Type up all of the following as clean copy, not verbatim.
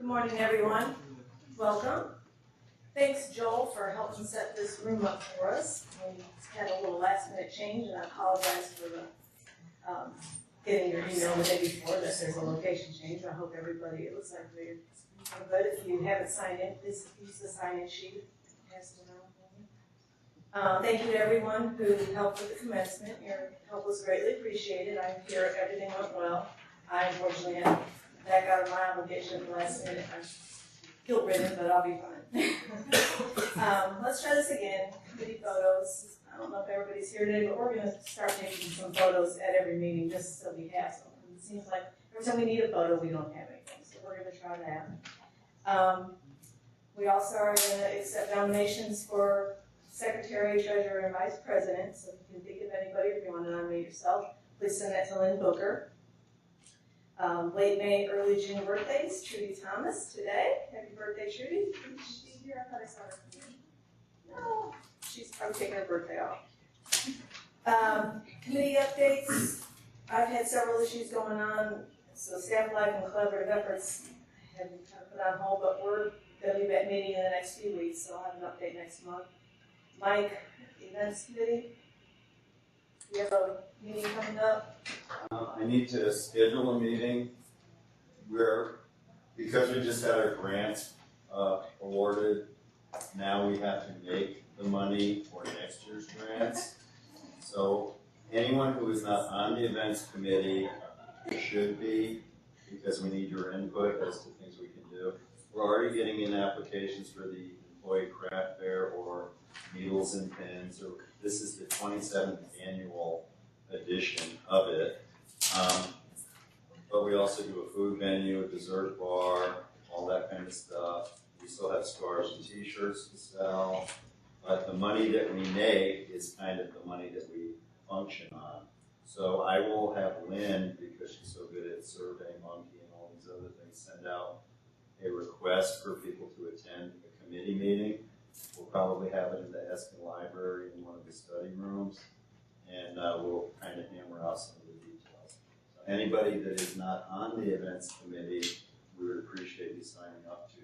Good morning, everyone. Welcome. Thanks, Joel, for helping set this room up for us. We had a little last-minute change, and I apologize for the getting your email the day before that there's a location change. I hope everybody, it looks like we're good. If you haven't signed in, please use the sign-in sheet. Thank you to everyone who helped with the commencement. Your help was greatly appreciated. I hear everything went well. I unfortunately had to back out of my obligation at the last minute. I'm guilt-ridden, but I'll be fine. Let's try this again. Committee photos. I don't know if everybody's here today, but we're going to start taking some photos at every meeting just so we have some. It seems like every time we need a photo, we don't have anything, so we're going to try that. We also are going to accept nominations for Secretary, Treasurer, and Vice President. So if you can think of anybody, if you want to nominate yourself, please send that to Lynn Booker. Late May, early June birthdays, Trudy Thomas today. Happy birthday, Trudy. Is she here? I thought I saw her. No, she's probably taking her birthday off. Committee updates. I've had several issues going on, so staff life and collaborative efforts have been kind of put on hold, but we're going to be back meeting in the next few weeks, so I'll have an update next month. Mike, Events Committee. We have a meeting coming up. I need to schedule a meeting where, because we just had our grants awarded, now we have to make the money for next year's grants. So anyone who is not on the events committee should be, because we need your input as to things we can do. We're already getting in applications for the employee craft fair or needles and pins. Or this is the 27th annual edition of it. But we also do a food venue, a dessert bar, all that kind of stuff. We still have scarves and t-shirts to sell. But the money that we make is kind of the money that we function on. So I will have Lynn, because she's so good at Survey Monkey and all these other things, send out a request for people to attend a committee meeting. We'll probably have it in the Eskin Library in one of the study rooms, and we'll kind of hammer out some of the details. So anybody that is not on the events committee, we would appreciate you signing up to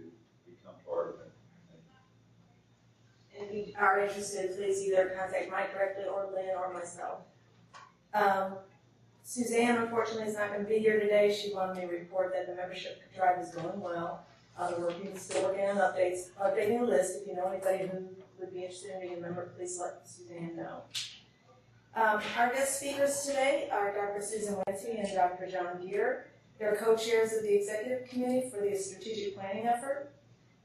become part of it. And if you are interested, please either contact Mike directly or Lynn or myself. Suzanne, unfortunately, is not going to be here today. She wanted me to report that the membership drive is going well. We're still working on updating the list. If you know anybody who would be interested in being a member, please let Suzanne know. Our guest speakers today are Dr. Susan Wente and Dr. John Geer. They're co-chairs of the Executive Committee for the Strategic Planning Effort.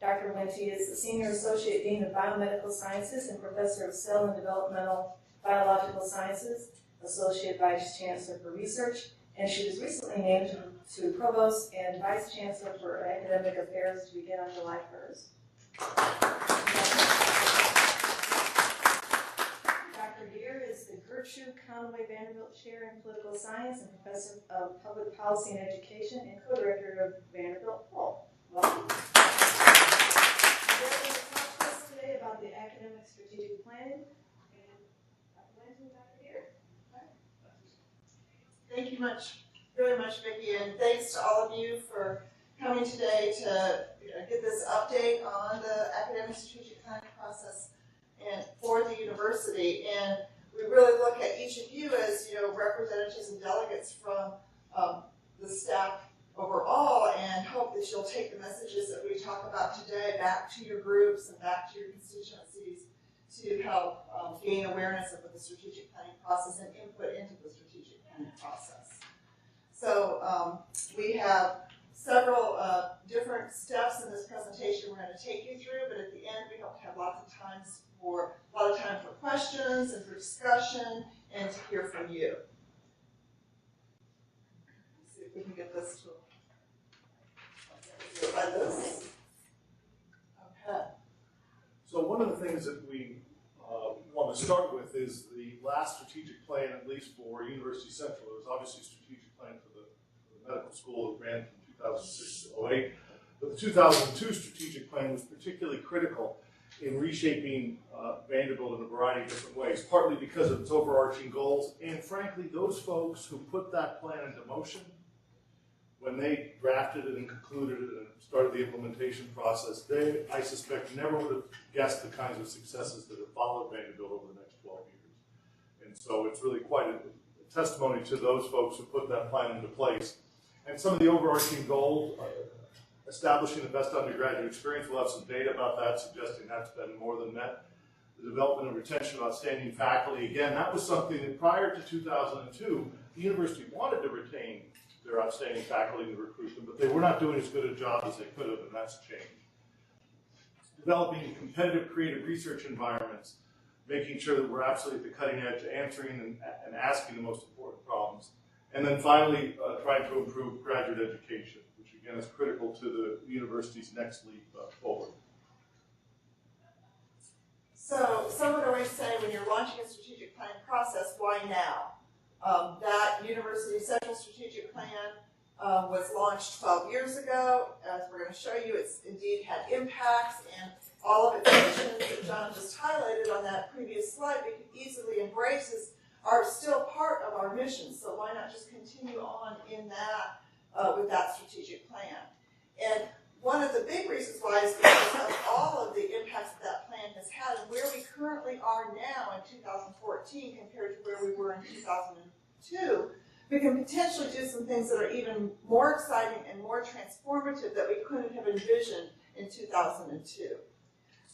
Dr. Wente is the Senior Associate Dean of Biomedical Sciences and Professor of Cell and Developmental Biological Sciences, Associate Vice Chancellor for Research, and she was recently named to Provost and Vice Chancellor for Academic Affairs to begin on July 1st. Dr. Geer is the Gertrude Conway Vanderbilt Chair in Political Science and Professor of Public Policy and Education and Co-Director of Vanderbilt Pulp. Welcome. We're going to talk to us today about the academic strategic planning. Thank you very much, Vicki, and thanks to all of you for coming today to get this update on the academic strategic planning process and for the university. And we really look at each of you as representatives and delegates from the staff overall, and hope that you'll take the messages that we talk about today back to your groups and back to your constituencies to help gain awareness of the strategic planning process and input into the strategic planning process. So we have several different steps in this presentation we're going to take you through, but at the end we hope to have lots of time for questions and for discussion and to hear from you. Let's see if we can get this to like this. Okay. So one of the things that we want to start with is the last strategic plan, at least for University Central. It was obviously a strategic plan for the medical school that ran from 2006 to 2008. But the 2002 strategic plan was particularly critical in reshaping Vanderbilt in a variety of different ways, partly because of its overarching goals, and frankly, those folks who put that plan into motion when they drafted it and concluded it and started the implementation process, they, I suspect, never would have guessed the kinds of successes that have followed Vanderbilt over the next 12 years. And so it's really quite a testimony to those folks who put that plan into place. And some of the overarching goals, establishing the best undergraduate experience, we'll have some data about that, suggesting that's been more than met. The development and retention of outstanding faculty, again, that was something that prior to 2002, the university wanted to retain their outstanding faculty and recruit them, but they were not doing as good a job as they could have, and that's changed. Developing competitive, creative research environments, making sure that we're absolutely at the cutting edge, answering and asking the most important problems. And then finally, trying to improve graduate education, which again is critical to the university's next leap forward. So some would always say when you're launching a strategic planning process, why now? That University Central Strategic Plan was launched 12 years ago. As we're going to show you, it's indeed had impacts, and all of its missions that John just highlighted on that previous slide we could easily embrace are still part of our mission. So why not just continue on in that with that strategic plan? And one of the big reasons why is because of all of the impacts that plan has had and where we currently are now in 2014 compared to where we were in 2002, we can potentially do some things that are even more exciting and more transformative that we couldn't have envisioned in 2002.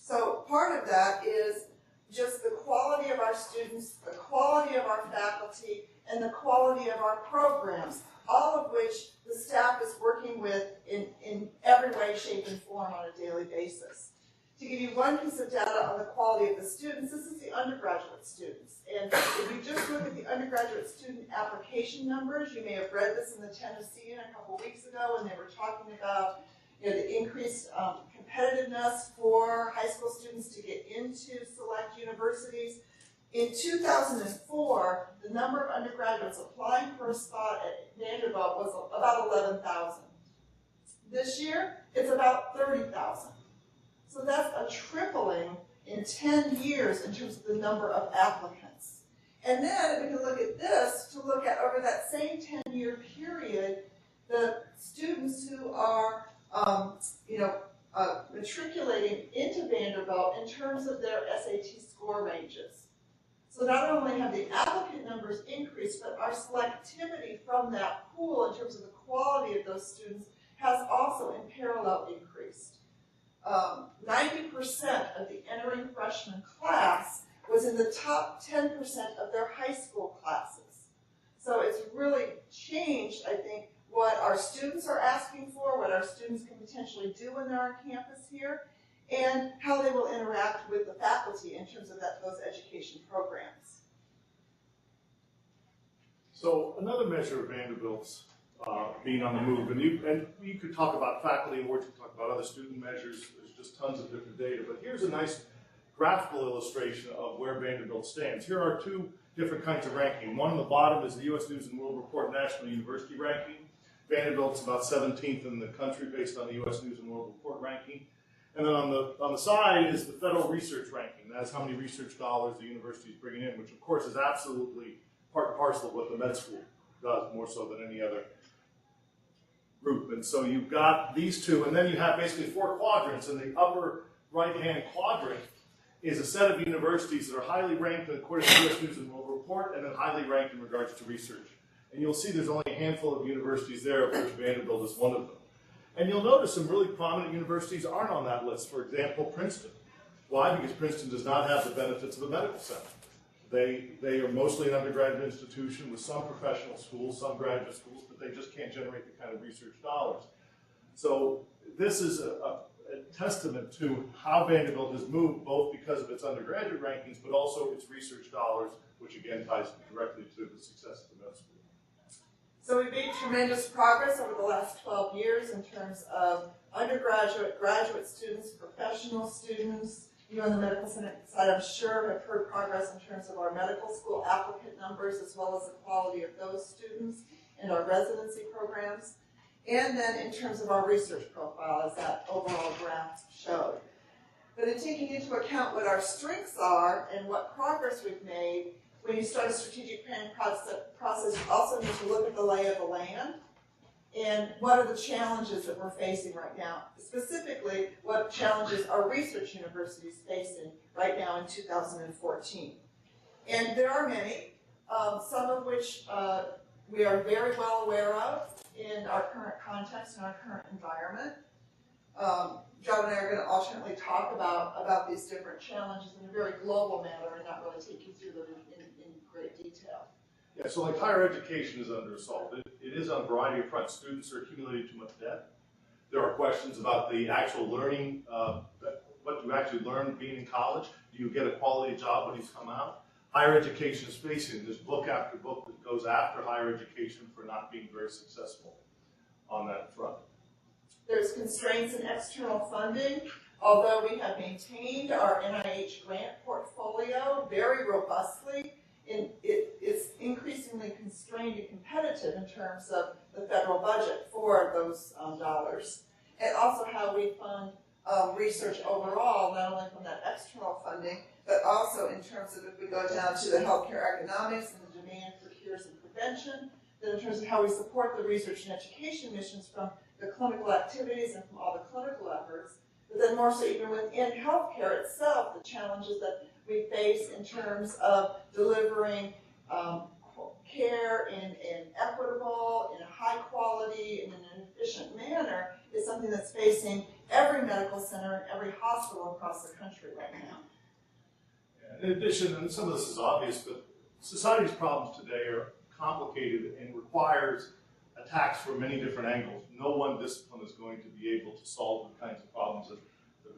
So part of that is just the quality of our students, the quality of our faculty, and the quality of our programs, all of which the staff is working with in every way, shape, and form on a daily basis. To give you one piece of data on the quality of the students, this is the undergraduate students. And if you just look at the undergraduate student application numbers, you may have read this in the Tennessean a couple weeks ago when they were talking about the increased competitiveness for high school students to get into select universities. In 2004, the number of undergraduates applying for a spot at Vanderbilt was about 11,000. This year, it's about 30,000. So that's a tripling in 10 years in terms of the number of applicants. And then we can look at this to look at over that same 10-year period, the students who are matriculating into Vanderbilt in terms of their SAT score ranges. So not only have the applicant numbers increased, but our selectivity from that pool in terms of the quality of those students has also in parallel increased. 90% of the entering freshman class was in the top 10% of their high school classes. So it's really changed, I think, what our students are asking for, what our students can potentially do when they're on campus here, and how they will interact with the faculty in terms of those education programs. So another measure of Vanderbilt's being on the move, and you could talk about faculty awards, you could talk about other student measures, there's just tons of different data, but here's a nice graphical illustration of where Vanderbilt stands. Here are two different kinds of ranking. One on the bottom is the U.S. News and World Report National University Ranking. Vanderbilt's about 17th in the country based on the U.S. News and World Report ranking. And then on the side is the federal research ranking. That's how many research dollars the university is bringing in, which of course is absolutely part and parcel of what the med school does, more so than any other group. And so you've got these two, and then you have basically four quadrants. And the upper right-hand quadrant is a set of universities that are highly ranked according to the U.S. News and World Report, and then highly ranked in regards to research. And you'll see there's only a handful of universities there, of which Vanderbilt is one of them. And you'll notice some really prominent universities aren't on that list. For example, Princeton. Why? Because Princeton does not have the benefits of a medical center. They are mostly an undergraduate institution with some professional schools, some graduate schools, but they just can't generate the kind of research dollars. So this is a testament to how Vanderbilt has moved, both because of its undergraduate rankings, but also its research dollars, which again ties directly to the success of the med school. So we've made tremendous progress over the last 12 years in terms of undergraduate, graduate students, professional students. You on the medical center side, I'm sure, have heard progress in terms of our medical school applicant numbers, as well as the quality of those students and our residency programs. And then in terms of our research profile, as that overall graph showed. But in taking into account what our strengths are and what progress we've made, when you start a strategic planning process, you also need to look at the lay of the land and what are the challenges that we're facing right now? Specifically, what challenges are research universities facing right now in 2014? And there are many, some of which we are very well aware of in our current context and our current environment. John and I are going to alternately talk about these different challenges in a very global manner and not really take you through them in great detail. Yeah, so like higher education is under assault. It is on a variety of fronts. Students are accumulating too much debt. There are questions about the actual learning, what you actually learn being in college. Do you get a quality job when you come out? Higher education is facing this book after book that goes after higher education for not being very successful on that front. There's constraints in external funding. Although we have maintained our NIH grant portfolio very robustly, it's increasingly constrained and competitive in terms of the federal budget for those dollars. And also how we fund research overall, not only from that external funding, but also in terms of if we go down to the healthcare economics and the demand for cures and prevention, then in terms of how we support the research and education missions from the clinical activities and from all the clinical efforts, but then more so even within healthcare itself, the challenges that we face in terms of delivering care in an equitable, in a high quality, in an efficient manner is something that's facing every medical center and every hospital across the country right now. In addition, and some of this is obvious, but society's problems today are complicated and requires attacks from many different angles. No one discipline is going to be able to solve the kinds of problems that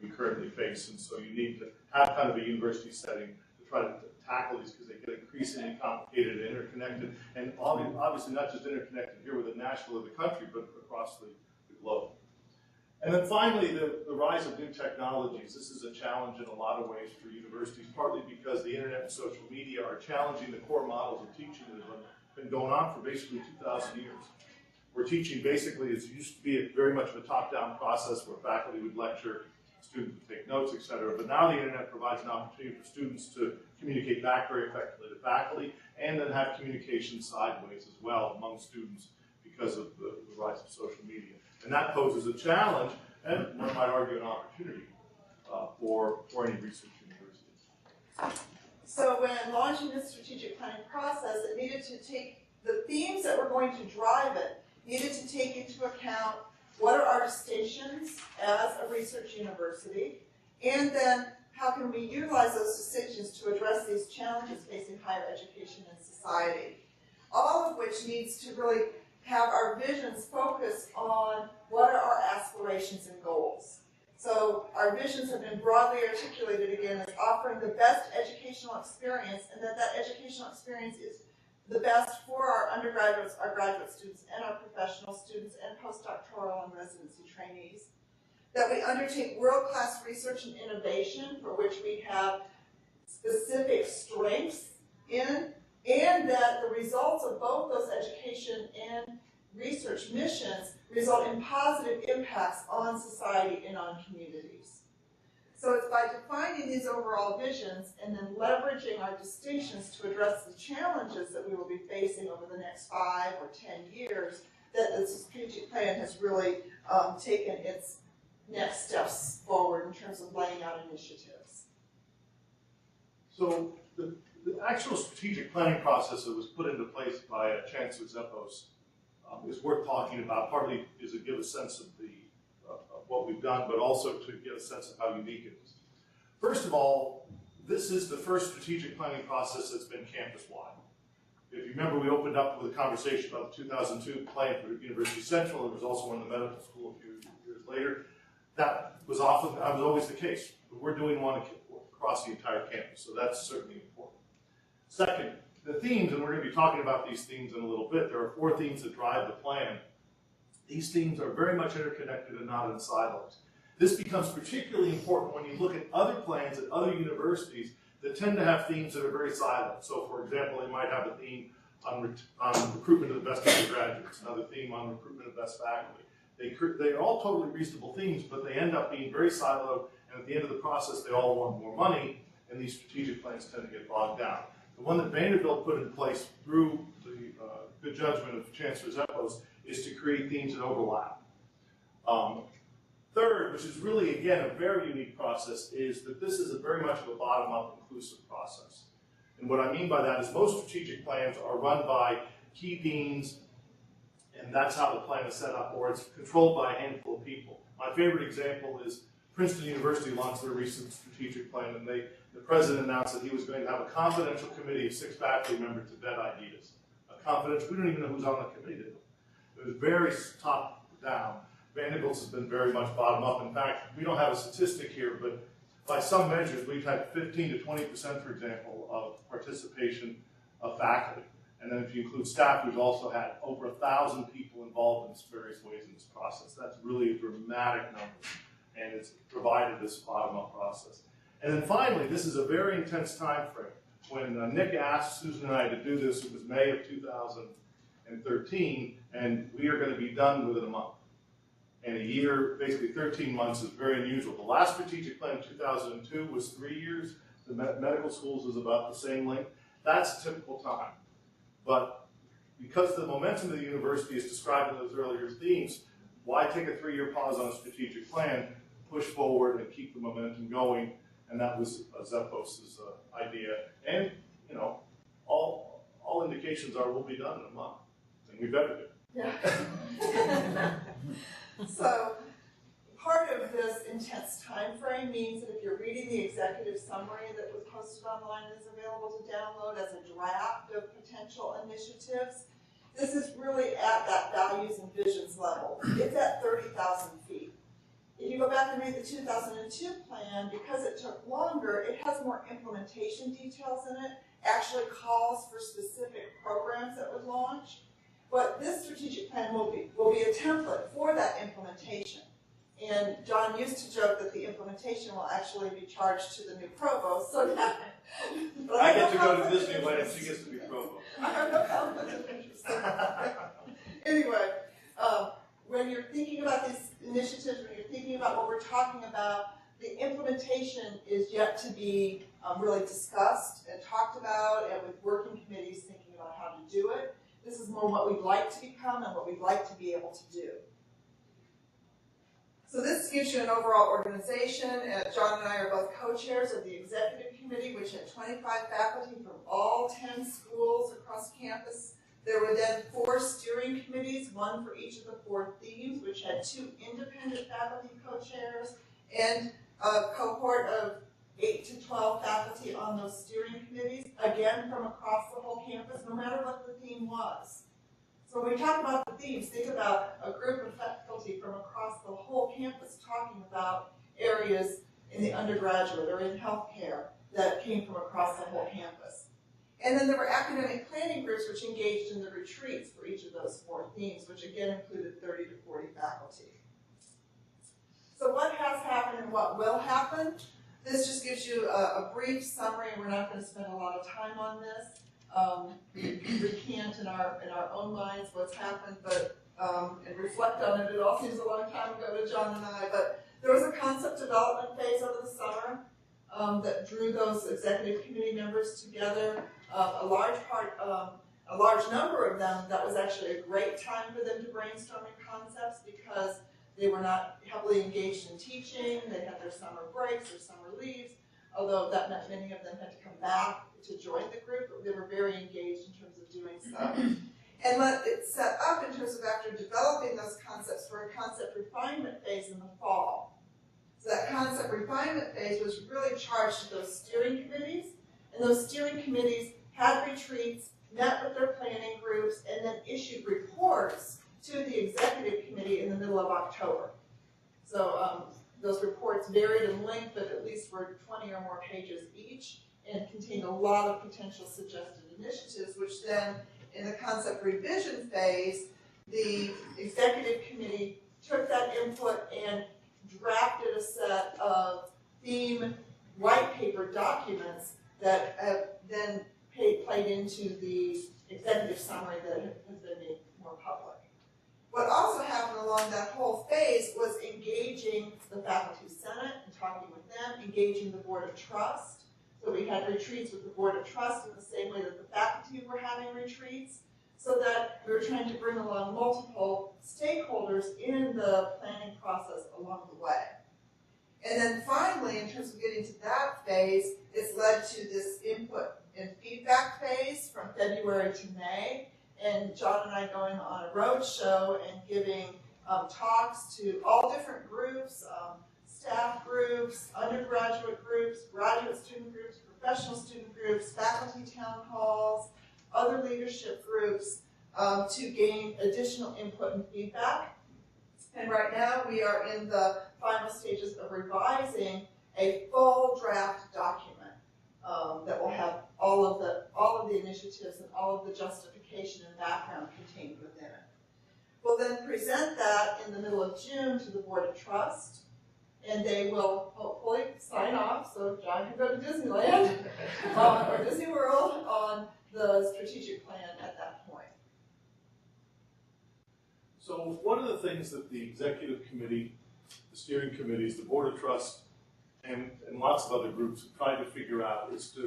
we currently face, and so you need to have kind of a university setting to try to tackle these because they get increasingly complicated and interconnected, and obviously not just interconnected here with the national of the country, but across the globe. And then finally, the rise of new technologies. This is a challenge in a lot of ways for universities, partly because the internet and social media are challenging the core models of teaching that have been going on for basically 2,000 years. We're teaching basically, it used to be very much of a top-down process where faculty would lecture, students would take notes, etc. But now the internet provides an opportunity for students to communicate back very effectively to faculty and then have communication sideways as well among students because of the rise of social media. And that poses a challenge and one might argue an opportunity for any research universities. So when launching this strategic planning process, it needed to take the themes that were going to drive it, needed to take into account what are our distinctions as a research university, and then how can we utilize those distinctions to address these challenges facing higher education and society. All of which needs to really have our visions focus on what are our aspirations and goals. So our visions have been broadly articulated again as offering the best educational experience, and that educational experience is the best for our undergraduates, our graduate students, and our professional students, and postdoctoral and residency trainees. That we undertake world-class research and innovation for which we have specific strengths in, and that the results of both those education and research missions result in positive impacts on society and on communities. So it's by defining these overall visions and then leveraging our distinctions to address the challenges that we will be facing over the next 5 or 10 years that the strategic plan has really taken its next steps forward in terms of laying out initiatives. So the actual strategic planning process that was put into place by Chancellor Zepos is worth talking about, partly is to give a sense of what we've done, but also to get a sense of how unique it is. First of all, this is the first strategic planning process that's been campus-wide. If you remember, we opened up with a conversation about the 2002 plan for University Central. There was also one in the medical school a few years later. That was always the case. But we're doing one across the entire campus, so that's certainly important. Second, the themes, and we're going to be talking about these themes in a little bit. There are 4 themes that drive the plan. These themes are very much interconnected and not in silos. This becomes particularly important when you look at other plans at other universities that tend to have themes that are very siloed. So, for example, they might have a theme on recruitment of the best undergraduates, another theme on recruitment of best faculty. They are all totally reasonable themes, but they end up being very siloed, and at the end of the process, they all want more money, and these strategic plans tend to get bogged down. The one that Vanderbilt put in place through the good judgment of Chancellor Zeppos, is to create themes that overlap. Third, which is really, again, a very unique process, is that this is very much of a bottom-up inclusive process. And what I mean by that is most strategic plans are run by key deans, and that's how the plan is set up, or it's controlled by a handful of people. My favorite example is Princeton University launched their recent strategic plan, and the president announced that he was going to have a confidential committee of 6 faculty members to vet ideas. A confidential, we don't even know who's on the committee. It was very top down. Vanderbilt's has been very much bottom up. In fact, we don't have a statistic here, but by some measures, we've had 15 to 20%, for example, of participation of faculty. And then if you include staff, we've also had over 1,000 people involved in various ways in this process. That's really a dramatic number, and it's provided this bottom-up process. And then finally, this is a very intense time frame. When Nick asked Susan and I to do this, it was May of 2013, and we are going to be done within a month. And a year, basically 13 months, is very unusual. The last strategic plan in 2002 was 3 years. The medical schools is about the same length. That's a typical time. But because the momentum of the university is described in those earlier themes, why take a 3-year pause on a strategic plan, push forward and keep the momentum going? And that was Zeppos' idea. And, you know, all indications are we'll be done in a month. And we better do. Yeah. So part of this intense time frame means that if you're reading the executive summary that was posted online and is available to download as a draft of potential initiatives, this is really at that values and visions level. It's at 30,000 feet. If you go back and read the 2002 plan, because it took longer, it has more implementation details in it, actually calls for specific programs that would launch. But this strategic plan will be a template for that implementation. And John used to joke that the implementation will actually be charged to the new provost. So now, I get to go to Disneyland and she gets to be provost. I have no conflict of interest. Anyway, when you're thinking about these initiatives, when you're thinking about what we're talking about, the implementation is yet to be really discussed and talked about, and with working committees thinking about how to do it. This is more what we'd like to become and what we'd like to be able to do. So this gives you an overall organization. John and I are both co-chairs of the executive committee, which had 25 faculty from all 10 schools across campus. There were then 4 steering committees, 1 for each of the 4 themes, which had 2 independent faculty co-chairs and a cohort of 8 to 12 faculty on those steering committees, again from across the whole campus, no matter what the theme was. So when we talk about the themes, think about a group of faculty from across the whole campus talking about areas in the undergraduate or in healthcare that came from across the whole campus. And then there were academic planning groups which engaged in the retreats for each of those 4 themes, which again included 30 to 40 faculty. So what has happened and what will happen? This just gives you a brief summary. We're not going to spend a lot of time on this. We recant in our own minds what's happened, but and reflect on it. It all seems a long time ago to John and I, but there was a concept development phase over the summer that drew those executive committee members together. A large number of them, that was actually a great time for them to brainstorm concepts because they were not heavily engaged in teaching. They had their summer breaks or summer leaves, although that meant many of them had to come back to join the group. But they were very engaged in terms of doing stuff. And let it set up in terms of after developing those concepts for a concept refinement phase in the fall. So that concept refinement phase was really charged to those steering committees. And those steering committees had retreats, met with their planning groups, and then issued reports to the executive committee in the middle of October. So those reports varied in length, but at least were 20 or more pages each, and contained a lot of potential suggested initiatives, which then, in the concept revision phase, the executive committee took that input and drafted a set of theme white paper documents that have then played into the executive summary that has been made more public. What also happened along that whole phase was engaging the faculty senate and talking with them, engaging the board of trust. So we had retreats with the board of trust in the same way that the faculty were having retreats. so that we're trying to bring along multiple stakeholders in the planning process along the way. And then finally, in terms of getting to that phase, it's led to this input and feedback phase from February to May, and John and I going on a road show and giving talks to all different groups, staff groups, undergraduate groups, graduate student groups, professional student groups, faculty town halls, other leadership groups, to gain additional input and feedback. And right now we are in the final stages of revising a full draft document that will have all of the initiatives and all of the justification and background contained within it. We'll then present that in the middle of June to the Board of Trust, and they will hopefully sign off so John can go to Disneyland or Disney World on the strategic plan at that point. So one of the things that the executive committee, the steering committees, the Board of Trust, and lots of other groups have tried to figure out is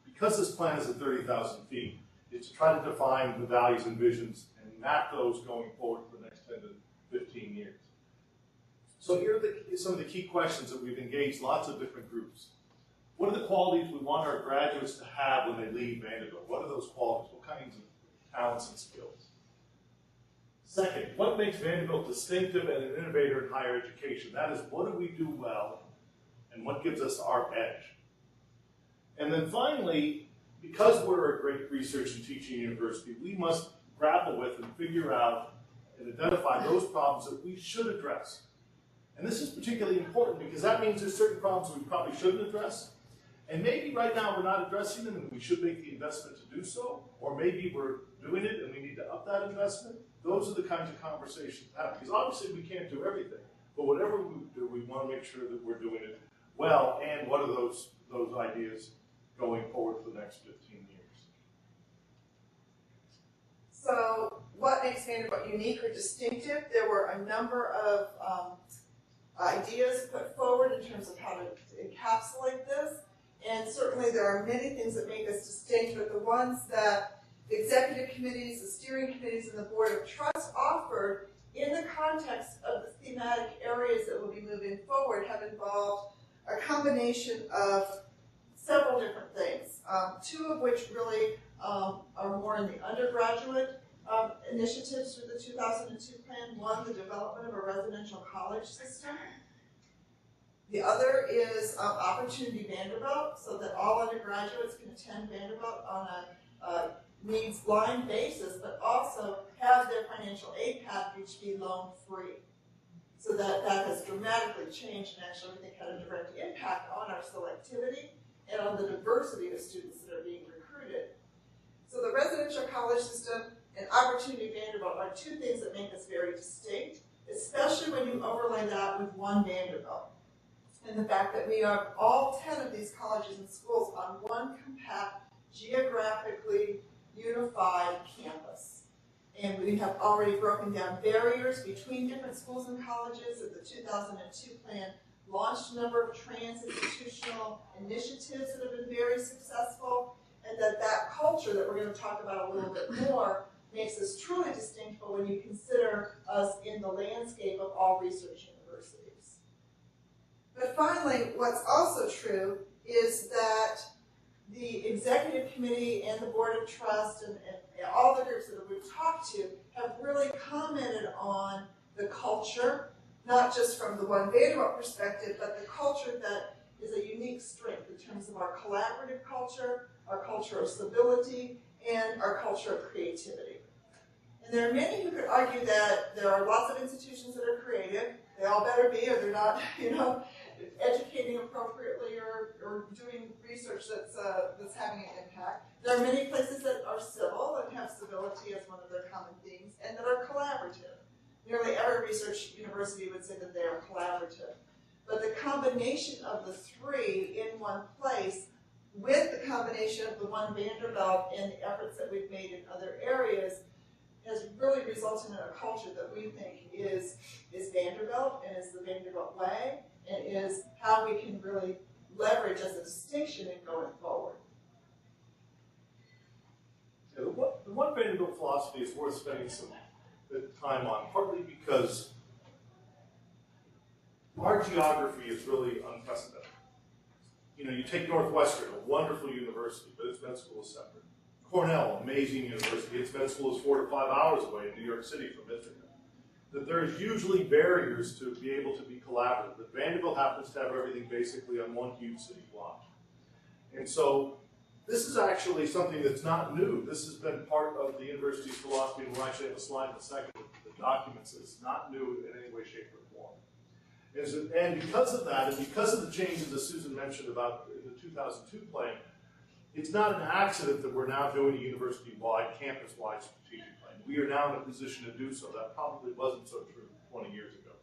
because this plan is at 30,000 feet, is to try to define the values and visions and map those going forward for the next 10 to 15 years. So here are some of the key questions that we've engaged lots of different groups. What are the qualities we want our graduates to have when they leave Vanderbilt? What are those qualities? What kinds of talents and skills? Second, what makes Vanderbilt distinctive and an innovator in higher education? That is, what do we do well and what gives us our edge? And then finally, because we're a great research and teaching university, we must grapple with and figure out and identify those problems that we should address. And this is particularly important because that means there's certain problems we probably shouldn't address. And maybe right now we're not addressing them and we should make the investment to do so. Or maybe we're doing it and we need to up that investment. Those are the kinds of conversations to have. Because obviously we can't do everything. But whatever we do, we want to make sure that we're doing it well. And what are those ideas going forward for the next 15 years? So what makes Vanderbilt unique or distinctive? There were a number of ideas put forward in terms of how to encapsulate this. And certainly there are many things that make us distinct, but the ones that the executive committees, the steering committees, and the Board of Trust offered in the context of the thematic areas that will be moving forward have involved a combination of several different things, two of which really are more in the undergraduate initiatives through the 2002 plan. One, the development of a residential college system. The other is Opportunity Vanderbilt, so that all undergraduates can attend Vanderbilt on a needs-blind basis, but also have their financial aid package be loan-free. So that has dramatically changed and actually, I think, had a direct impact on our selectivity and on the diversity of students that are being recruited. So the residential college system and Opportunity Vanderbilt are two things that make us very distinct, especially when you overlay that with one Vanderbilt. And the fact that we have all 10 of these colleges and schools on one compact, geographically unified campus. And we have already broken down barriers between different schools and colleges. And the 2002 plan launched a number of trans-institutional initiatives that have been very successful. And that culture that we're going to talk about a little bit more makes us truly distinctive when you consider us in the landscape of all research universities. But finally, what's also true is that the executive committee and the Board of Trust and all the groups that we've talked to have really commented on the culture, not just from the One Vanderbilt perspective, but the culture that is a unique strength in terms of our collaborative culture, our culture of stability, and our culture of creativity. And there are many who could argue that there are lots of institutions that are creative. They all better be, or they're not, educating appropriately or doing research that's having an impact. There are many places that are civil and have civility as one of their common themes, and that are collaborative. Nearly every research university would say that they are collaborative. But the combination of the three in one place, with the combination of the One Vanderbilt and the efforts that we've made in other areas, has really resulted in a culture that we think is Vanderbilt and is the Vanderbilt way, and is how we can really leverage as a distinction in going forward. Yeah, the one Vanderbilt philosophy is worth spending some time on, partly because our geography is really unprecedented. You know, you take Northwestern, a wonderful university, but its med school is separate. Cornell, amazing university, its med school is 4 to 5 hours away in New York City from Ithaca. That there's usually barriers to be able to be collaborative. But Vanderbilt happens to have everything basically on one huge city block. And so this is actually something that's not new. This has been part of the university's philosophy, and we'll actually have a slide in a second that documents this. It's not new in any way, shape, or form. And because of that, and because of the changes that Susan mentioned about the 2002 plan, it's not an accident that we're now doing a university-wide, campus-wide strategic plan. We are now in a position to do so. That probably wasn't so true 20 years ago.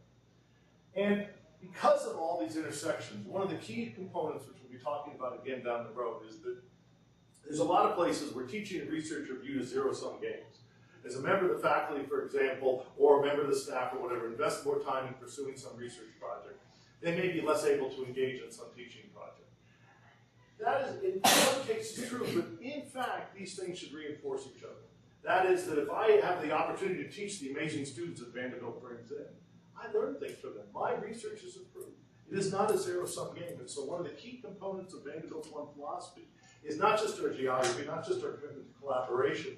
And because of all these intersections, one of the key components, which we'll be talking about again down the road, is that there's a lot of places where teaching and research are viewed as zero-sum games. As a member of the faculty, for example, or a member of the staff or whatever, invest more time in pursuing some research project, they may be less able to engage in some teaching project. That is, in some cases, true, but in fact, these things should reinforce each other. That is, that if I have the opportunity to teach the amazing students that Vanderbilt brings in, I learn things from them. My research is improved. It is not a zero-sum game. And so one of the key components of Vanderbilt's One philosophy is not just our geography, not just our commitment to collaboration,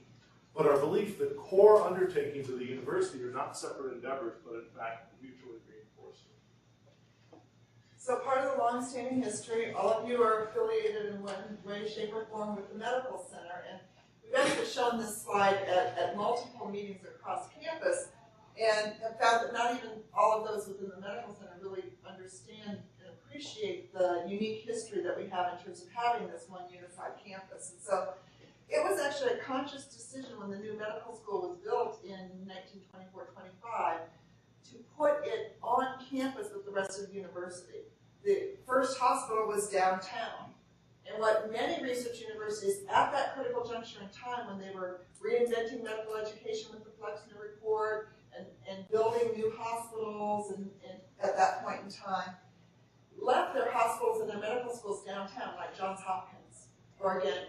but our belief that core undertakings of the university are not separate endeavors, but in fact mutually reinforcing. So part of the long-standing history, all of you are affiliated in one way, shape, or form with the medical center, and we've actually shown this slide at multiple meetings across campus, and have found that not even all of those within the medical center really understand and appreciate the unique history that we have in terms of having this one unified campus. And so it was actually a conscious decision when the new medical school was built in 1924-25 to put it on campus with the rest of the university. The first hospital was downtown. And what many research universities at that critical juncture in time, when they were reinventing medical education with the Flexner Report and building new hospitals and at that point in time, left their hospitals and their medical schools downtown, like Johns Hopkins, or again,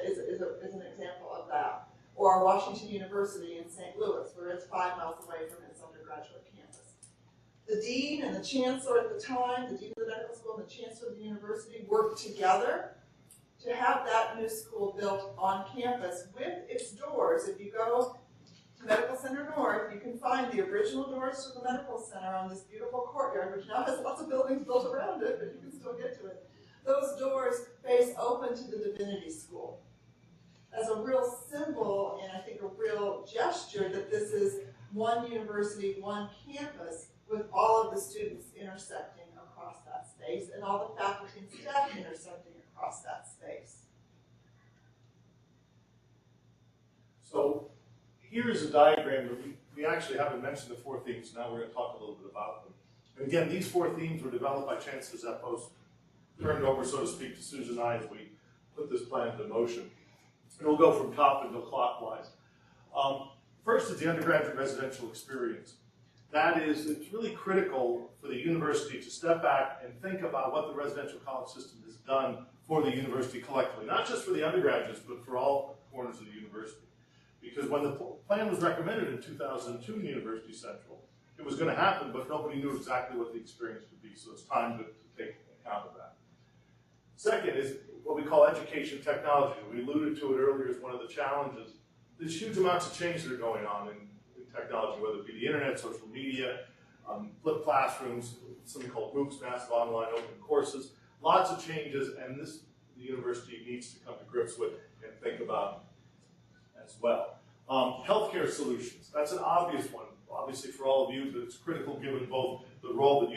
is an example of that. Or Washington University in St. Louis, where it's 5 miles away from its undergraduate campus. The dean and the chancellor at the time, the dean of the medical school and the chancellor of the university, worked together to have that new school built on campus with its doors. If you go to Medical Center North, you can find the original doors to the medical center on this beautiful courtyard, which now has lots of buildings built around it, but you can still get to it. Those doors face open to the divinity school as a real symbol and I think a real gesture that this is one university, one campus with all of the students intersecting across that space and all the faculty and staff intersecting across that space. So here's a diagram where we actually haven't mentioned the 4 themes. Now we're going to talk a little bit about them. And again, these 4 themes were developed by Chancellor Zappos, turned over, so to speak, to Susan and I as we put this plan into motion. And we'll go from top and go clockwise. First is the undergraduate residential experience. That is, it's really critical for the university to step back and think about what the residential college system has done for the university collectively, not just for the undergraduates, but for all corners of the university. Because when the plan was recommended in 2002 in University Central, it was going to happen, but nobody knew exactly what the experience would be, so it's time to take account of that. Second is what we call education technology. We alluded to it earlier as one of the challenges. There's huge amounts of change that are going on in technology, whether it be the internet, social media, flipped classrooms, something called MOOCs, massive online open courses, lots of changes, and this the university needs to come to grips with and think about as well. Healthcare solutions, that's an obvious one, obviously for all of you, but it's critical given both the role that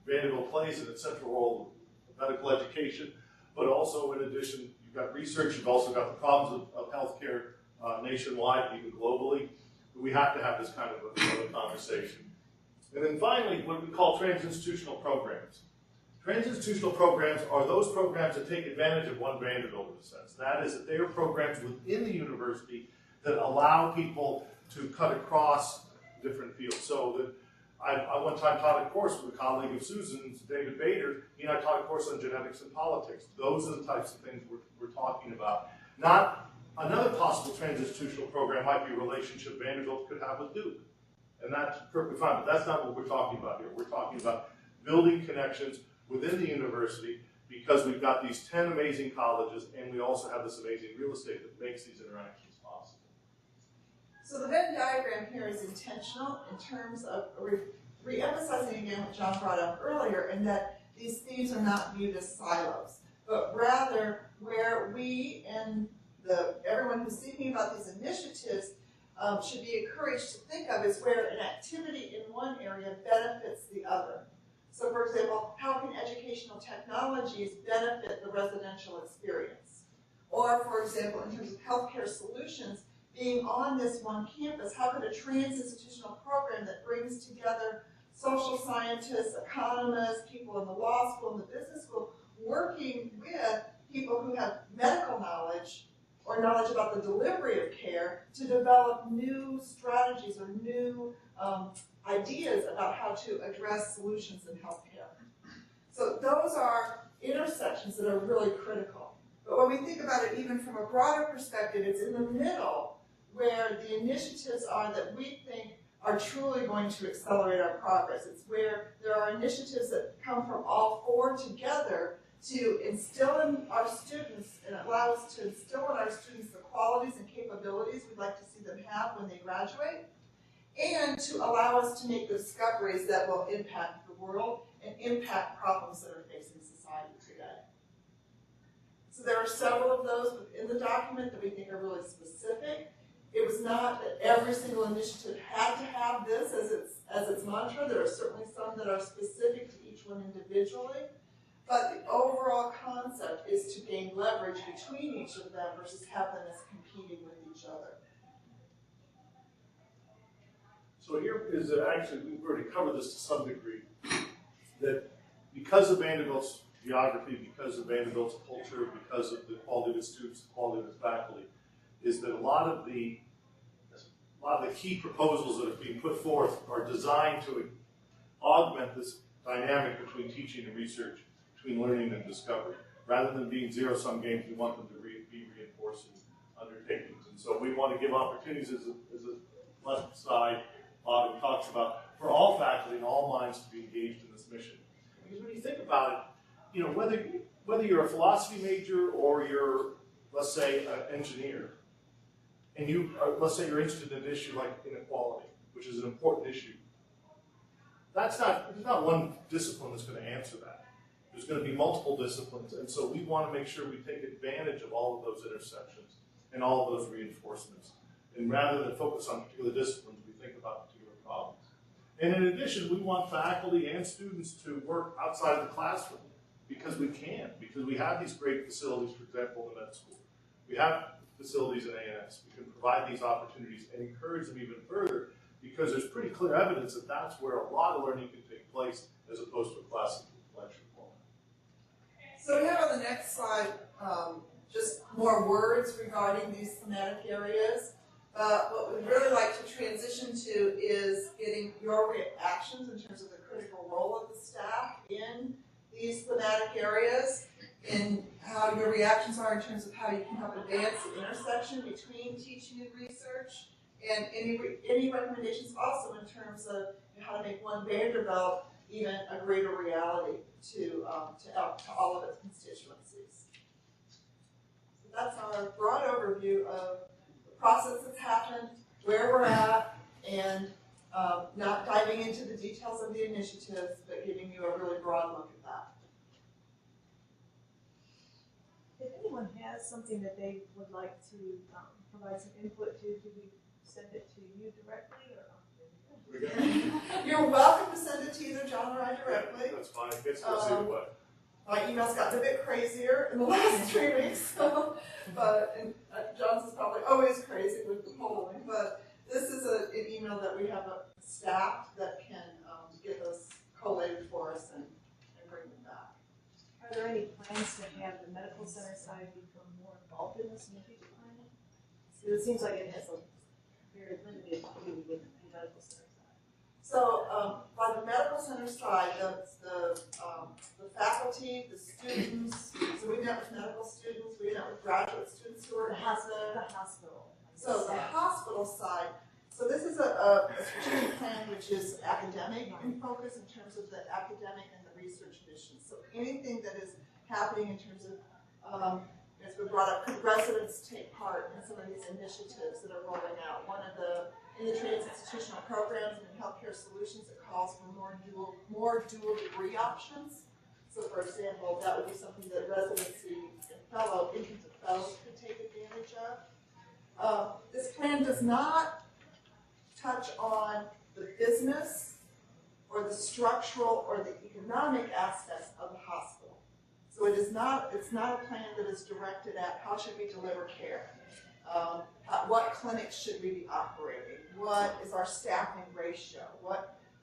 Vanderbilt plays in its central role of medical education, but also in addition, you've got research, you've also got the problems of healthcare nationwide, even globally. We have to have this kind of a conversation. And then finally, what we call trans-institutional programs. Trans-institutional programs are those programs that take advantage of one Vanderbilt in a sense. That is that they are programs within the university that allow people to cut across different fields. So that I one time taught a course with a colleague of Susan's, David Bader. He and I taught a course on genetics and politics. Those are the types of things we're talking about. Not Another possible transitional program might be a relationship Vanderbilt could have with Duke. And that's perfectly fine, but that's not what we're talking about here. We're talking about building connections within the university because we've got these 10 amazing colleges and we also have this amazing real estate that makes these interactions possible. So the Venn diagram here is intentional in terms of re-emphasizing again what John brought up earlier, and that these themes are not viewed as silos, but rather where we and everyone who's thinking about these initiatives should be encouraged to think of is where an activity in one area benefits the other. So for example, how can educational technologies benefit the residential experience? Or for example, in terms of healthcare solutions, being on this one campus, how could a trans-institutional program that brings together social scientists, economists, people in the law school and the business school, working with people who have medical knowledge or knowledge about the delivery of care to develop new strategies or new ideas about how to address solutions in healthcare. So those are intersections that are really critical. But when we think about it even from a broader perspective, it's in the middle where the initiatives are that we think are truly going to accelerate our progress. It's where there are initiatives that come from all four together to instill in our students and allow us to instill in our students the qualities and capabilities we'd like to see them have when they graduate, and to allow us to make the discoveries that will impact the world and impact problems that are facing society today. So there are several of those within the document that we think are really specific. It was not that every single initiative had to have this as its mantra. There are certainly some that are specific to each one individually. But the overall concept is to gain leverage between each of them versus have them as competing with each other. So here is actually, we've already covered this to some degree, that because of Vanderbilt's geography, because of Vanderbilt's culture, because of the quality of its students, the quality of its faculty, is that a lot of the key proposals that are being put forth are designed to augment this dynamic between teaching and research, between learning and discovery. Rather than being zero-sum games, we want them to be reinforcing undertakings. And so we want to give opportunities as a left side Bob talks about for all faculty and all minds to be engaged in this mission. Because when you think about it, you know, whether you're a philosophy major or you're, let's say, an engineer, and let's say you're interested in an issue like inequality, which is an important issue. There's not one discipline that's going to answer that. There's going to be multiple disciplines, and so we want to make sure we take advantage of all of those intersections and all of those reinforcements. And rather than focus on particular disciplines, we think about particular problems. And in addition, we want faculty and students to work outside of the classroom because we can, because we have these great facilities, for example, in the med school. We have facilities in A&S. We can provide these opportunities and encourage them even further because there's pretty clear evidence that that's where a lot of learning can take place as opposed to a classical lecture format. So we have on the next slide just more words regarding these thematic areas. What we'd really like to transition to is getting your reactions in terms of the critical role of the staff in these thematic areas, and how your reactions are in terms of how you can help advance the intersection between teaching and research, and any recommendations also in terms of how to make One Vanderbilt even a greater reality to all of its constituencies. So that's our broad overview of the process that's happened, where we're at, and not diving into the details of the initiatives, but giving you a really broad look at that. If anyone has something that they would like to provide some input to, do we send it to you directly or? You're welcome to send it to either John or I directly. That's fine. It's either way. My email's gotten a bit crazier in the last 3 weeks, but John's is probably always crazy with the polling. But this is an email that we have a staff that can get those collated for us and bring them back. Are there any plans to have the medical center side become more involved in this strategic planning? So it seems like it has a very limited view with the medical center side. So by the medical center side, the faculty, the students, so we met with medical students, we met with graduate students who were in the academic in focus in terms of the academic and the research mission. So anything that is happening in terms of, as we brought up, could residents take part in some of these initiatives that are rolling out? One of the, in the trans-institutional programs and in healthcare solutions, it calls for more dual degree options. So for example, that would be something that residency and interns of fellows could take advantage of. This plan does not touch on the business or the structural or the economic aspects of the hospital. So it's not a plan that is directed at how should we deliver care, what clinics should we be operating, what is our staffing ratio,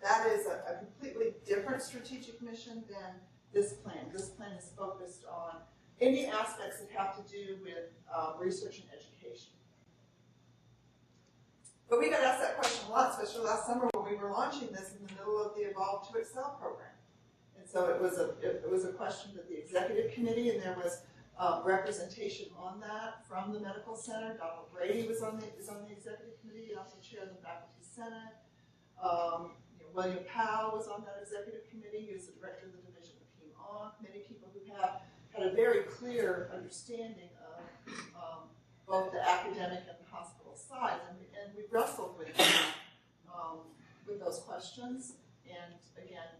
that is a completely different strategic mission than this plan. This plan is focused on any aspects that have to do with research and education. But we got asked that question a lot, especially last summer when we were launching this in the middle of the Evolve to Excel program. And so it was a question that the executive committee, and there was representation on that from the medical center. Donald Brady is on the executive committee and also chaired the faculty senate. William Powell was on that executive committee. He was the director of the division of Heme-Onc. Many people who have had a very clear understanding of both the academic and the hospital side, and we wrestled with those questions, and again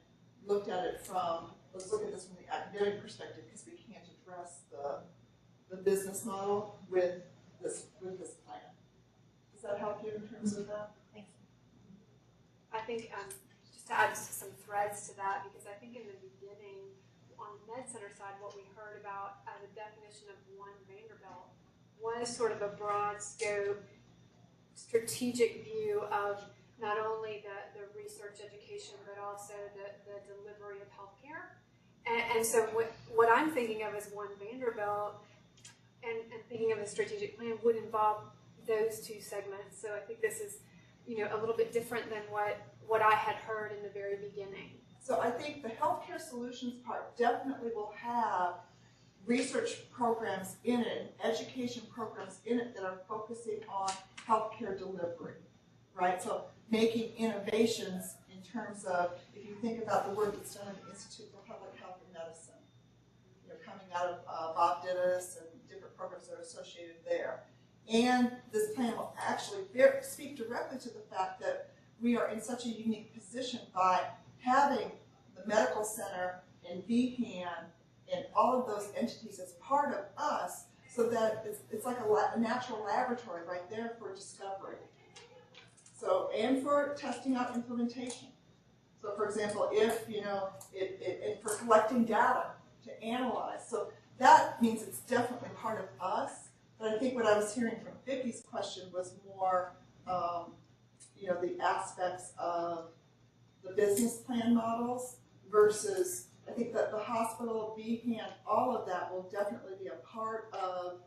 looked at it from, let's look at this from the academic perspective, because we can't address the business model with this plan. Does that help you in terms of that? Thank you. I think just to add some threads to that, because I think in the beginning on the Med Center side, what we heard about as a definition of one Vanderbilt was sort of a broad scope, strategic view of not only the research education, but also the delivery of healthcare. And so what I'm thinking of as one Vanderbilt and thinking of a strategic plan would involve those two segments. So I think this is, a little bit different than what I had heard in the very beginning. So I think the healthcare solutions part definitely will have research programs in it, and education programs in it that are focusing on healthcare delivery, right? So making innovations in terms of, if you think about the work that's done at the Institute for Public Health and Medicine, coming out of Bob Dittus and different programs that are associated there. And this plan will actually speak directly to the fact that we are in such a unique position by having the medical center and VHAN and all of those entities as part of us, so that it's like a natural laboratory right there for discovery. So, and for testing out implementation. So for example, if, and for collecting data to analyze. So that means it's definitely part of us. But I think what I was hearing from Vicky's question was more, the aspects of the business plan models versus, I think that the hospital, VHAN, all of that will definitely be a part of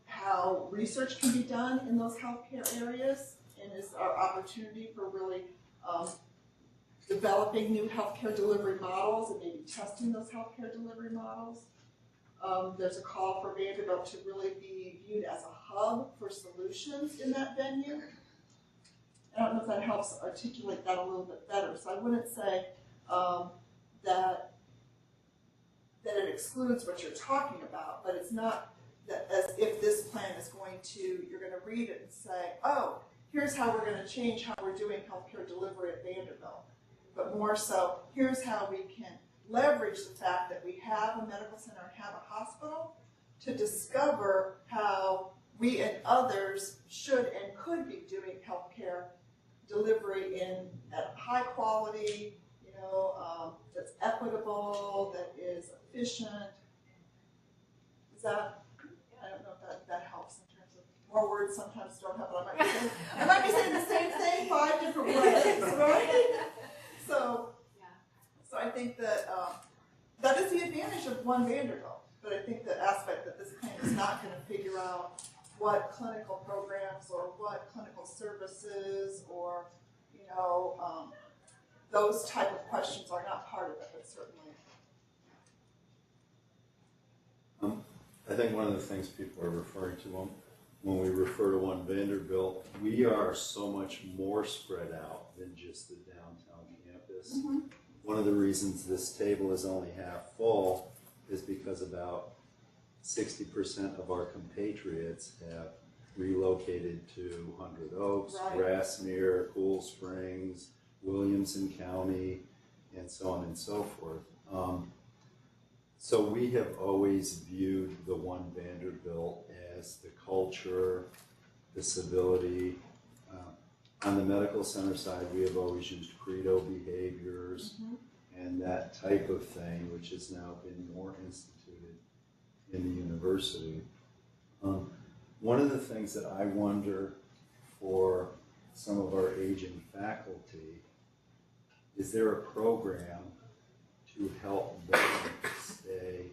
how research can be done in those healthcare areas, and is our opportunity for really developing new healthcare delivery models and maybe testing those healthcare delivery models. There's a call for Vanderbilt to really be viewed as a hub for solutions in that venue. I don't know if that helps articulate that a little bit better. So I wouldn't say that it excludes what you're talking about, but it's not that as if this plan is going to, you're going to read it and say, oh, here's how we're going to change how we're doing healthcare delivery at Vanderbilt. But more so, here's how we can leverage the fact that we have a medical center and have a hospital to discover how we and others should and could be doing healthcare delivery at high quality, that's equitable, that is efficient. Is that, I don't know if that helps in terms of, more words sometimes don't help, but I might be saying the same thing 5 different ways, right? So I think that that is the advantage of one Vanderbilt, but I think the aspect that this plan is not going to figure out what clinical programs or what clinical services or, those type of questions are not part of it, but certainly. I think one of the things people are referring to, when we refer to One Vanderbilt, we are so much more spread out than just the downtown campus. One of the reasons this table is only half full is because about 60% of our compatriots have relocated to Hundred Oaks, Right. Grassmere, Cool Springs, Williamson County, and so on and so forth. So we have always viewed the One Vanderbilt as the culture, the civility. On the medical center side, we have always used credo behaviors and that type of thing, which has now been more instituted in the university. One of the things that I wonder for some of our aging faculty, is there a program to help them stay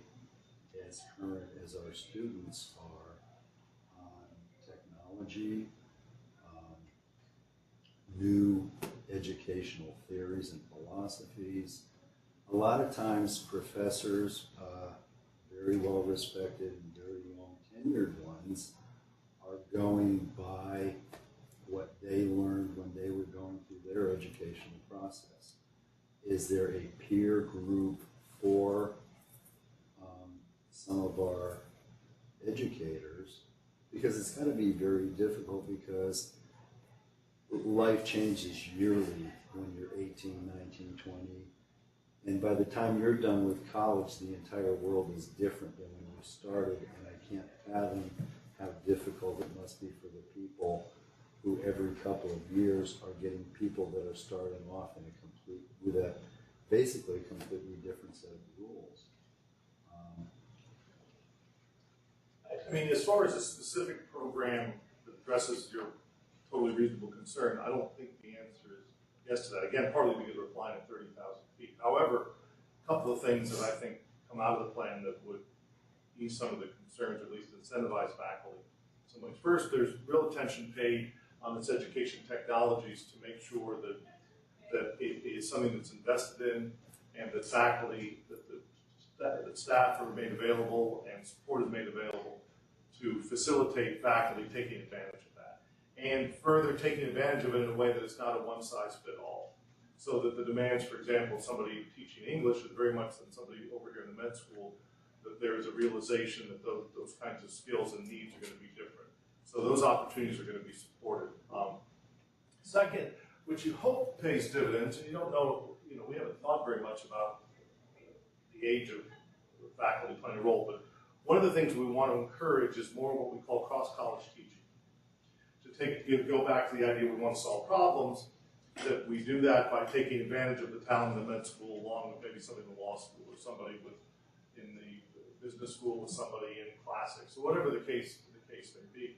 as current as our students are on technology, new educational theories and philosophies? A lot of times professors, very well respected and very long tenured ones, are going by what they learned when they were going through their educational process. Is there a peer group for some of our educators? Because it's going to be very difficult, because life changes yearly when you're 18, 19, 20. And by the time you're done with college, the entire world is different than when you started. And I can't fathom how difficult it must be for the people who every couple of years are getting people that are starting off in with a basically a completely different set of rules. I mean, as far as a specific program that addresses your totally reasonable concern, I don't think the answer is yes to that. Again, partly because we're flying at 30,000 feet. However, a couple of things that I think come out of the plan that would ease some of the concerns, or at least incentivize faculty so much. First, there's real attention paid on its education technologies to make sure that it is something that's invested in, and that faculty, that staff are made available and support is made available to facilitate faculty taking advantage of that. And further, taking advantage of it in a way that it's not a one-size-fits-all. So that the demands, for example, somebody teaching English is very much than somebody over here in the med school, that there is a realization that those kinds of skills and needs are going to be different. So those opportunities are going to be supported. Second, which you hope pays dividends, and you don't know, we haven't thought very much about the age of the faculty playing a role, but one of the things we want to encourage is more what we call cross-college teaching. To go back to the idea we want to solve problems, that we do that by taking advantage of the talent in the med school along with maybe somebody in the law school, or somebody in the business school with somebody in classics, or whatever the case may be.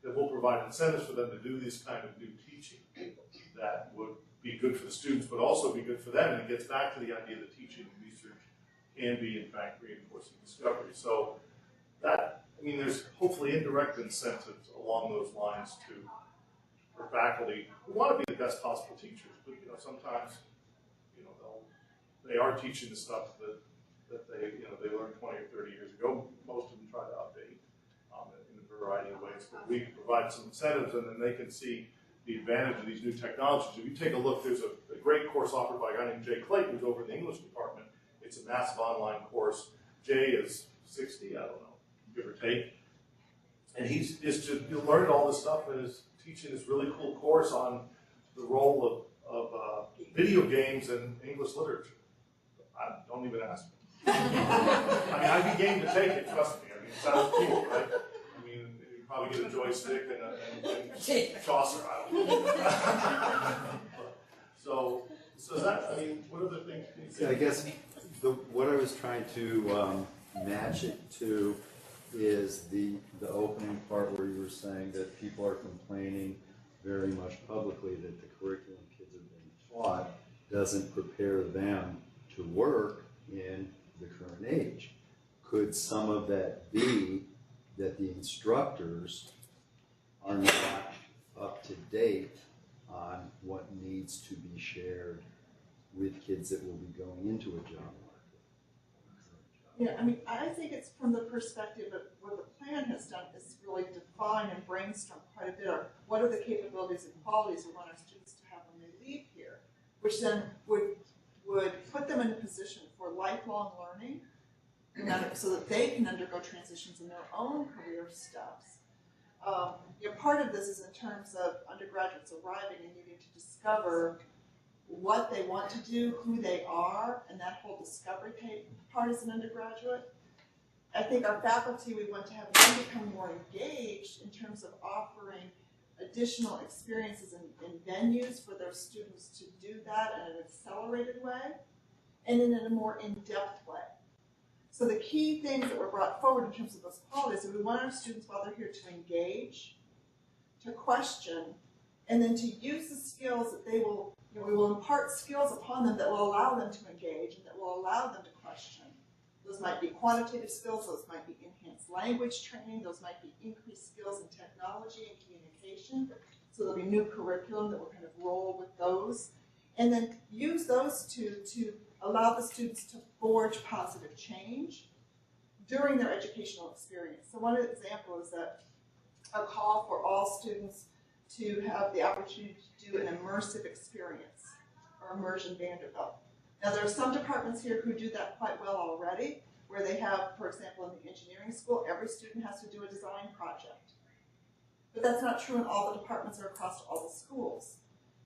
That will provide incentives for them to do this kind of new teaching that would be good for the students, but also be good for them. And it gets back to the idea that teaching and research can be, in fact, reinforcing discovery. So that, there's hopefully indirect incentives along those lines for faculty who want to be the best possible teachers, but sometimes, they are teaching the stuff that they learned 20 or 30 years ago. Most of them try to update in a variety of ways, but we provide some incentives, and then they can see the advantage of these new technologies. If you take a look, there's a great course offered by a guy named Jay Clayton, who's over in the English department. It's a massive online course. Jay is 60, I don't know, give or take. And he's just learned all this stuff and is teaching this really cool course on the role of video games in English literature. Don't even ask me. I'd be game to take it, trust me. It sounds cool, right? You probably get a joystick and Chaucer, I don't know. So that, what other things can you say? I guess what I was trying to match it to is the opening part where you were saying that people are complaining very much publicly that the curriculum kids have been taught doesn't prepare them to work in the current age. Could some of that be that the instructors are not up to date on what needs to be shared with kids that will be going into a job market? I mean, I think it's from the perspective of what the plan has done is really define and brainstorm quite a bit of what are the capabilities and qualities we want our students to have when they leave here, which then would put them in a position for lifelong learning, so that they can undergo transitions in their own career steps. Part of this is in terms of undergraduates arriving and needing to discover what they want to do, who they are, and that whole discovery part as an undergraduate. I think our faculty, we want to have them become more engaged in terms of offering additional experiences in venues for their students to do that in an accelerated way, and in a more in-depth way. So the key things that were brought forward in terms of those qualities is we want our students while they're here to engage, to question, and then to use the skills that they will, we will impart skills upon them that will allow them to engage and that will allow them to question. Those might be quantitative skills, those might be enhanced language training, those might be increased skills in technology and communication. So there'll be new curriculum that will kind of roll with those. And then use those to allow the students to forge positive change during their educational experience. So one example is that a call for all students to have the opportunity to do an immersive experience, or Immersion Vanderbilt. Now there are some departments here who do that quite well already, where they have, for example, in the engineering school, every student has to do a design project. But that's not true in all the departments or across all the schools.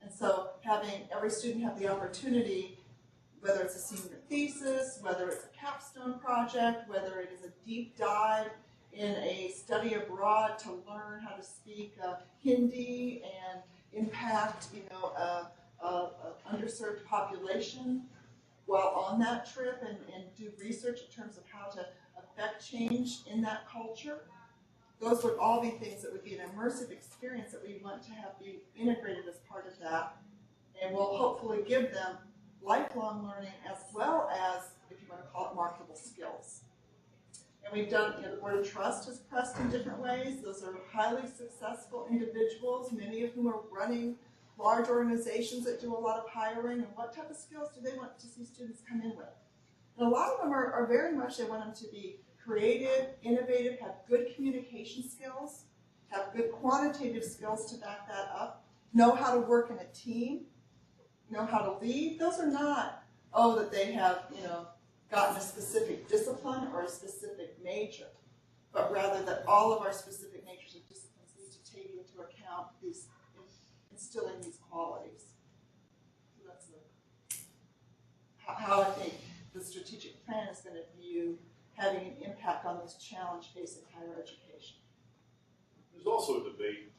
And so having every student have the opportunity, whether it's a senior thesis, whether it's a capstone project, whether it is a deep dive in a study abroad to learn how to speak Hindi and impact, a underserved population while on that trip, and do research in terms of how to affect change in that culture. Those would all be things that would be an immersive experience that we want to have be integrated as part of that, and will hopefully give them lifelong learning as well as, if you want to call it, marketable skills. And we've done, the Board of Trust has pressed in different ways. Those are highly successful individuals, many of whom are running large organizations that do a lot of hiring, and what type of skills do they want to see students come in with? And a lot of them are very much, they want them to be creative, innovative, have good communication skills, have good quantitative skills to back that up, know how to work in a team, know how to lead. Those are not, that they have, gotten a specific discipline or a specific major, but rather that all of our specific natures of disciplines need to take into account these, instilling these qualities. So that's how I think the strategic plan is going to view having an impact on this challenge facing higher education. There's also a debate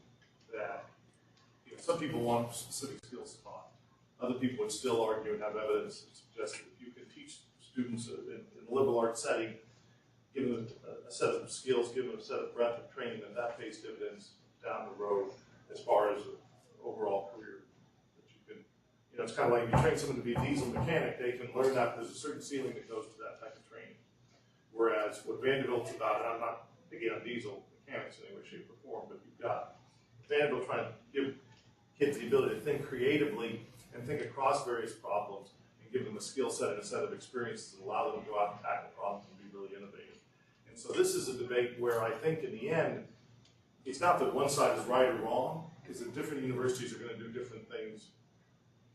that some people want specific skills taught. Other people would still argue and have evidence that suggests that if you can teach students in a liberal arts setting, give them a set of skills, give them a set of breadth of training, that pays dividends down the road as far as overall career. That you can, it's kind of like if you train someone to be a diesel mechanic, they can learn that there's a certain ceiling that goes to that type of training. Whereas what Vanderbilt's about, and I'm not picking on diesel mechanics in any way, shape, or form, but you've got Vanderbilt trying to give kids the ability to think creatively and think across various problems, and give them a skill set and a set of experiences that allow them to go out and tackle problems and be really innovative. And so this is a debate where I think in the end, it's not that one side is right or wrong, because the different universities are going to do different things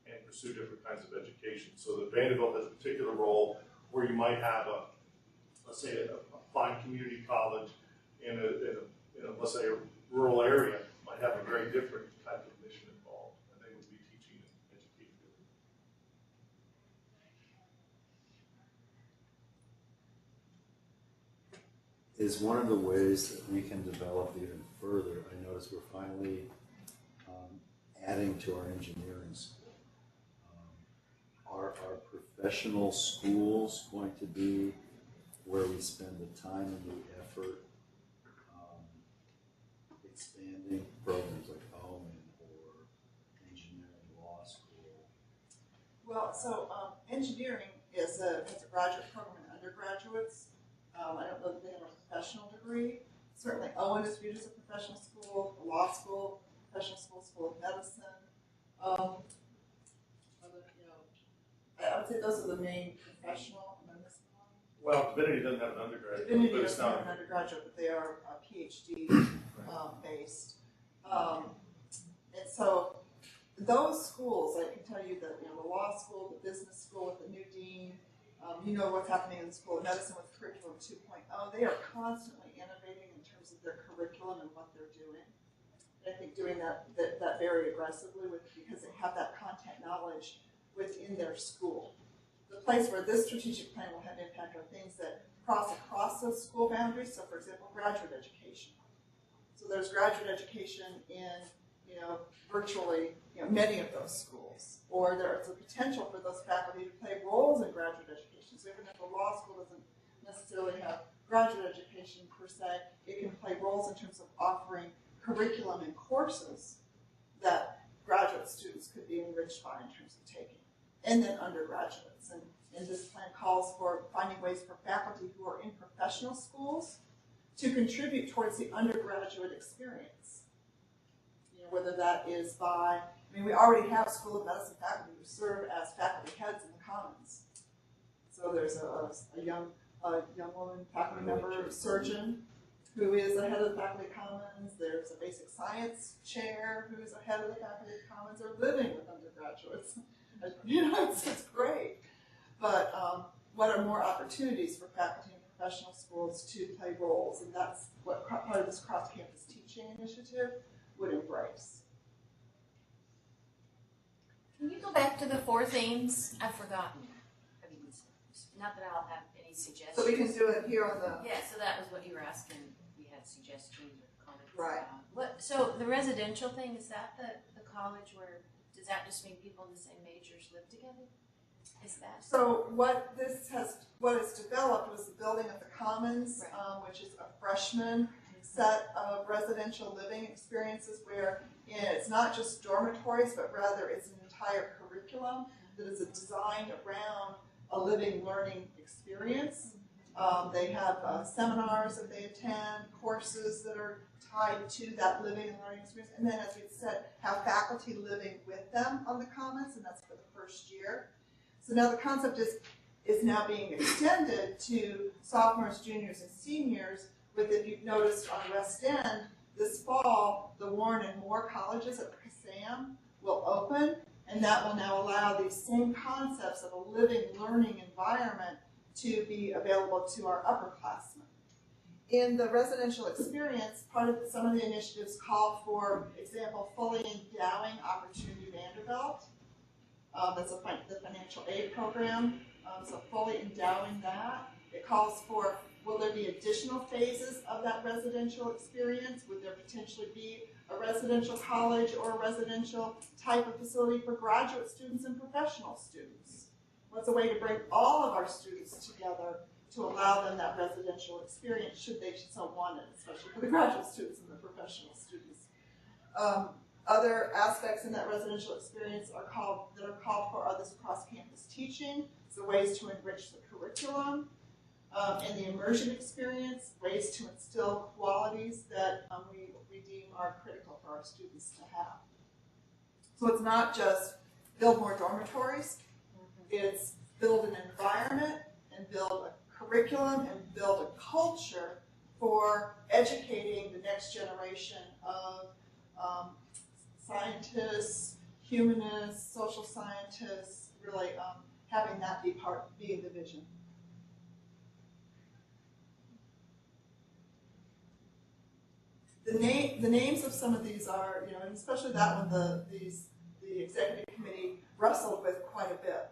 and pursue different kinds of education. So that Vanderbilt has a particular role where you might have let's say a fine community college in a let's say a rural area might have a very different type of mission involved, and they would be teaching and educating differently. Is one of the ways that we can develop even further. I notice we're finally adding to our engineering school. Are our professional schools going to be where we spend the time and the effort expanding programs like Owen or engineering law school? Well, so engineering has a graduate program in undergraduates. I don't know that they have a professional degree. Certainly Owen is viewed as a professional school, a law school, professional school of medicine. I would say those are the main professional. Am I missing one? Well, Divinity doesn't have an undergraduate, Divinity but it's doesn't have not. an undergraduate, but they are PhD based. And so those schools, I can tell you that, you know, the law school, the business school with the new dean, you know what's happening in the School of Medicine with Curriculum 2.0. They are constantly innovating in terms of their curriculum and what they're doing. I think doing that very aggressively because they have that content knowledge within their school. The place where this strategic plan will have impact are things that cross across those school boundaries. So, for example, graduate education. So there's graduate education in, you know, virtually, you know, many of those schools. Or there's a potential for those faculty to play roles in graduate education. So even if the law school doesn't necessarily have graduate education per se, it can play roles in terms of offering curriculum and courses that graduate students could be enriched by in terms of taking. And then undergraduates. And this plan calls for finding ways for faculty who are in professional schools to contribute towards the undergraduate experience. You know, whether that is by, I mean, we already have School of Medicine faculty who serve as faculty heads in the Commons. So there's a young woman faculty member, surgeon, who is a head of the Faculty Commons. There's a basic science chair who's a head of the Faculty Commons. They're living with undergraduates. You know, it's great. But what are more opportunities for faculty in professional schools to play roles? And that's what part of this cross-campus teaching initiative would embrace. Can you go back to the 4 themes? I've forgotten. I mean, not that I'll have any suggestions. So we can do it here on the... Yeah, so that was what you were asking. We had suggestions or comments. Right. So the residential thing, is that the college where, does that just mean people in the same majors live together? Is that? So what is developed was the building of the Commons, Right. Which is a freshman set of residential living experiences where it's not just dormitories, but rather it's an entire curriculum that is designed around a living learning experience. They have seminars that they attend, courses that are tied to that living and learning experience, and then, as we said, have faculty living with them on the Commons, and that's for the first year. So now the concept is now being extended to sophomores, juniors, and seniors with, if you've noticed on West End, this fall, the Warren and Moore colleges at Mcsac will open, and that will now allow these same concepts of a living, learning environment to be available to our upperclassmen. In the residential experience, some of the initiatives call for, example, fully endowing Opportunity Vanderbilt. That's the financial aid program, so fully endowing that. It calls for, will there be additional phases of that residential experience? Would there potentially be a residential college or a residential type of facility for graduate students and professional students? What's a way to bring all of our students together to allow them that residential experience, should they so want it, especially for the graduate students and the professional students? Other aspects in that residential experience are called for are this cross-campus teaching, so ways to enrich the curriculum, and the immersion experience, ways to instill qualities that we deem are critical for our students to have. So it's not just build more dormitories, it's build an environment and build a curriculum and build a culture for educating the next generation of scientists, humanists, social scientists, really having that be the vision. The names of some of these are, you know, and especially that one, the executive committee wrestled with quite a bit.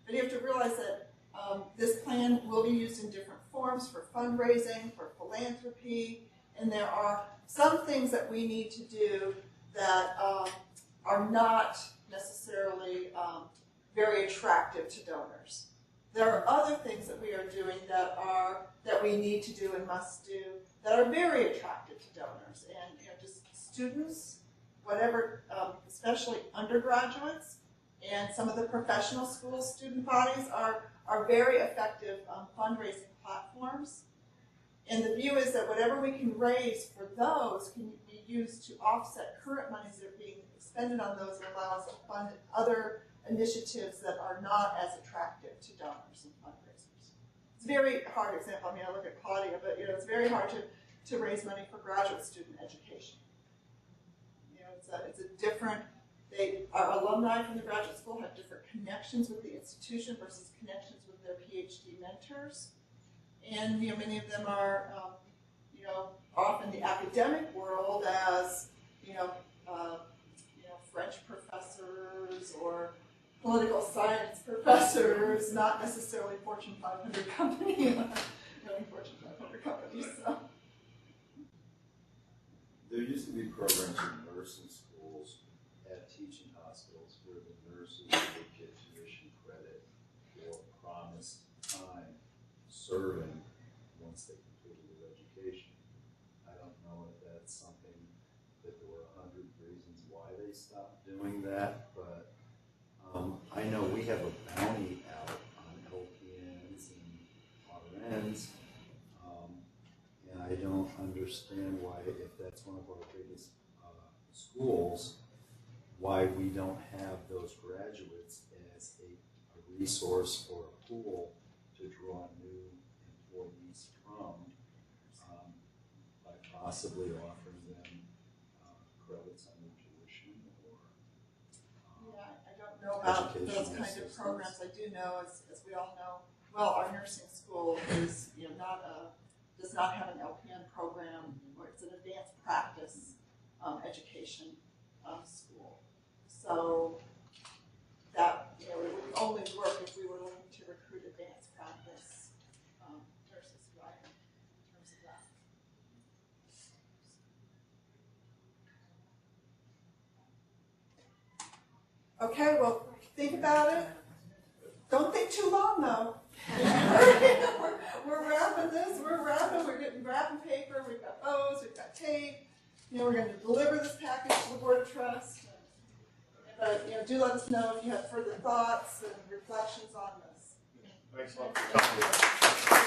But you have to realize that this plan will be used in different forms for fundraising, for philanthropy, and there are some things that we need to do that are not necessarily very attractive to donors. There are other things that we are doing that we need to do and must do that are very attractive to donors, and just students, whatever, especially undergraduates, and some of the professional school student bodies are very effective fundraising platforms. And the view is that whatever we can raise for those can be used to offset current monies that are being expended on those and allow us to fund other initiatives that are not as attractive to donors and fundraisers. it's a very hard example. I mean, I look at Claudia, but it's very hard to raise money for graduate student education. It's a different. Our alumni from the graduate school have different connections with the institution versus connections with their PhD mentors, and many of them are off in the academic world as French professors or political science professors, not necessarily Fortune 500 company, Fortune 500 companies. So. There used to be programs in nursing schools at teaching hospitals where the nurses would get tuition credit for promised time serving once they completed their education. I don't know if that's something that there were 100 reasons why they stopped doing that, but I know we have a bounty out on LPNs and RNs, and I don't understand why, if that's one of our biggest schools, why we don't have those graduates as a resource or a pool to draw new employees from, by possibly offering them credits on their tuition or I don't know about those educational kinds of assistance. programs. I do know, as we all know, well, our nursing school is does not have an LPN program, or it's an advanced practice education school. So that it would only work if we were looking to recruit advanced practice nurses, right? In terms of that. Okay, well, think about it. Don't think too long, though. we're wrapping this. We're getting wrapping paper. We've got bows. We've got tape. We're going to deliver this package to the Board of Trust. But do let us know if you have further thoughts and reflections on this. Thanks a lot for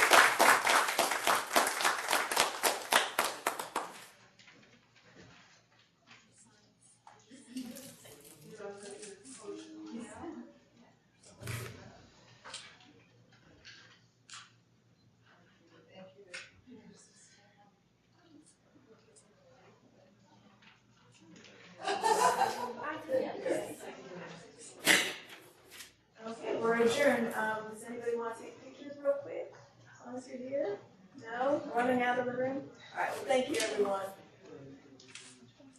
Okay, we're adjourned. Does anybody want to take pictures real quick? As long as you're here? No? Running out of the room? All right, well, thank you, everyone.